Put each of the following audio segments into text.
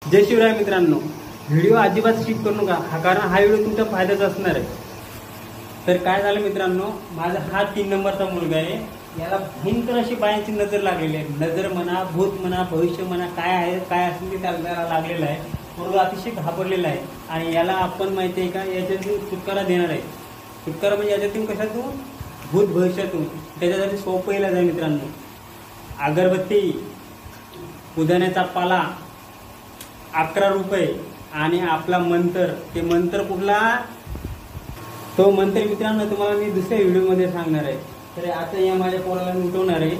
जय शिवराय मित्रांनो, व्हिडिओ अजिबात स्किप करू नका, कारण हा व्हिडिओ तुमच्या फायद्याचा असणार आहे। तर काय झालं मित्रांनो, माझा हा 3 नंबरचा मुलगा आहे, याला भयंकर अशी बायांची नजर लागलेली आहे। नजर म्हणा, भूत म्हणा, भविष्य म्हणा, काय आहे काय असेल ते त्याला लागलेलं आहे। मुलगा अतिशय घाबरलेला आहे आणि याला आपण माहिती आहे का, याच्यातून छुटकारा देणार आहे। छुटकारा म्हणजे याच्यातून कशातून, भूत भविष्यातून। त्याच्यासाठी सोपं इलाज आहे मित्रांनो, अगरबत्ती, पुदिन्याचा पाला, 11 रुपये आणि आपला मंत्र। ते मंत्र कुठला, तो मंत्र मित्रांनो तुम्हाला मी दुसऱ्या व्हिडिओमध्ये सांगणार आहे। तर आता या माझ्या पोराला मी उठवणार आहे,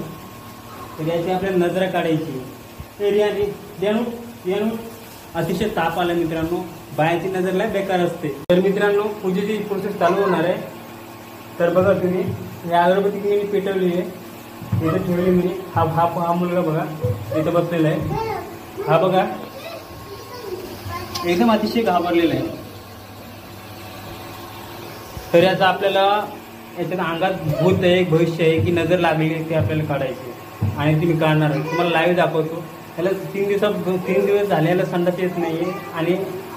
तर याची आपल्याला नजर काढायची। अतिशय ताप आला मित्रांनो, बायाची नजर लय बेकार असते। तर मित्रांनो पूजेची प्रोसेस चालू होणार आहे। तर बघा तुम्ही, या अगरबत्ती मी पेटवली आहे, इथे ठेवली मी। हा मुलगा बघा इथं बसलेला आहे, हा बघा एकदम अतिशय घाबरलेला आहे। तर याचा आपल्याला याच्या अंगात भूत आहे, भविष्य आहे की नजर लागली आहे ते आपल्याला काढायचे आणि ती मी काढणार आहे, तुम्हाला लाईव्ह दाखवतो। त्याला 3 दिवस झाले, याला संडास येत नाहीये आणि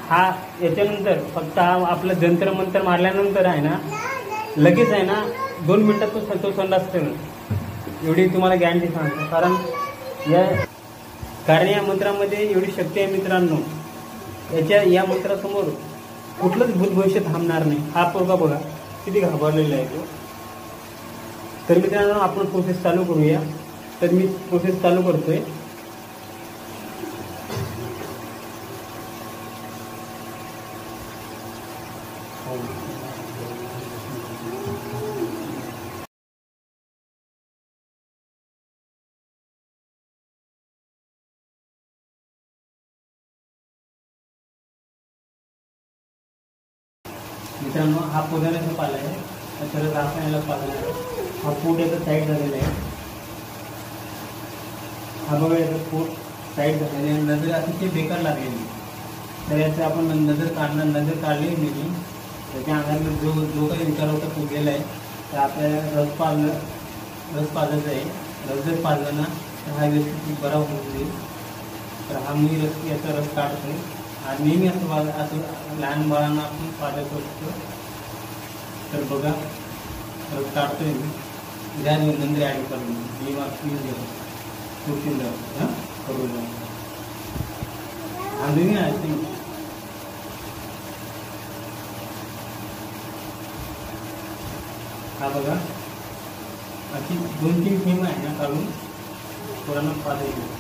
हा याच्यानंतर फक्त हा आपलं जंतर मंत्र मारल्यानंतर आहे ना, लगेच आहे ना 2 मिनिटात तो संडास करेल, एवढी तुम्हाला गॅरंटी सांगतो। कारण या मंत्रामध्ये एवढी शक्ती आहे मित्रांनो, या मंत्रासमोर कुठलंच भूत भविष्य थांबणार नाही। हा पोरगा बघा किती घाबरलेला आहे तो। तर मित्रांनो आपण प्रोसेस चालू करूया। तर मी प्रोसेस चालू करतोय। मित्रांनो हा पुदिन्याचा पाला आहे, तर आपण याला पाला आहे। हा पोट याचा साईड झालेला आहे, हा बघा याचा पोट साईड झालेला आहे। नजर अतिशय बेकार लागलेली, तर याचं आपण नजर काढली मी। त्याच्या अंगात जो काही विकार होता फुगलेला आहे, तर आपल्याला रस पाजायचा आहे। रस जर पाजला ना तर हा व्यक्ती बरा होईल। तर हा मी याचा रस काढतोय आणि नेहमी असं लहान बाळांना आपण पाजत असतो। तर बघा रस काढतोय मी, द्या नंतर ॲड करून मी वाचून करून आंधळी आहे। हा बघा अशी 2-3 थेंब आहे ना काढून पोरांना पाजायची।